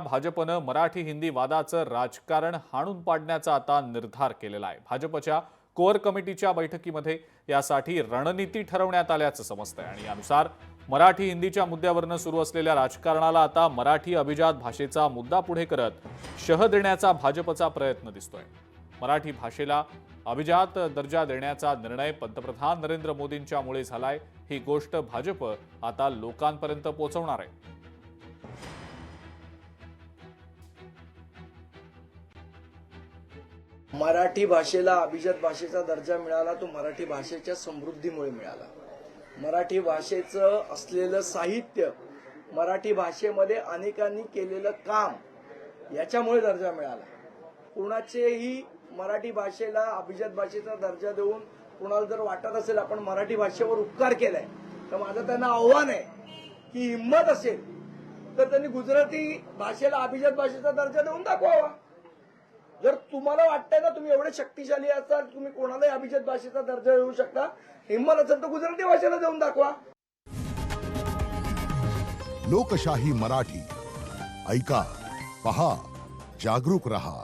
भाजपनं मराठी हिंदी वादाचं राजकारण हाणून पाडण्याचा आता निर्धार केलेला आहे। भाजपच्या कोर कमिटीच्या बैठकीमध्ये यासाठी रणनीती ठरवण्यात आल्याचं समजतंय आणि यानुसार मराठी हिंदीच्या मुद्द्यावरनं सुरू असलेल्या राजकारणाला आता मराठी अभिजात भाषेचा मुद्दा पुढे करत शह देण्याचा भाजपचा प्रयत्न दिसतोय। मराठी भाषेला अभिजात दर्जा देण्याचा निर्णय पंतप्रधान नरेंद्र मोदींच्यामुळे झालाय। ही गोष्ट भाजप आता लोकांपर्यंत पोहोचवणार आहे। मराठी भाषेला अभिजात भाषेचा दर्जा मिळाला तो मराठी भाषेच्या समृद्धीमुळे मिळाला। मराठी भाषेचं असलेलं साहित्य, मराठी भाषेमध्ये अनेकांनी केलेलं काम याच्यामुळे दर्जा मिळाला। कुणाचेही मराठी भाषेला अभिजात भाषेचा दर्जा देऊन कुणाला जर वाटत असेल आपण मराठी भाषेवर उपकार केलाय, तर माझं त्यांना आव्हान आहे की हिंमत असेल तर त्यांनी गुजराती भाषेला अभिजात भाषेचा दर्जा देऊन दाखवावा। जर तुम्हाला वाटतंय ना तुम्ही एवढे शक्तिशाली असाल, तुम्ही कोणालाही अभिजात भाषेचा दर्जा देऊ शकता, हिंमत असेल तर गुजराती भाषेला देऊन दाखवा। लोकशाही मराठी ऐका, पहा, जागरूक रहा।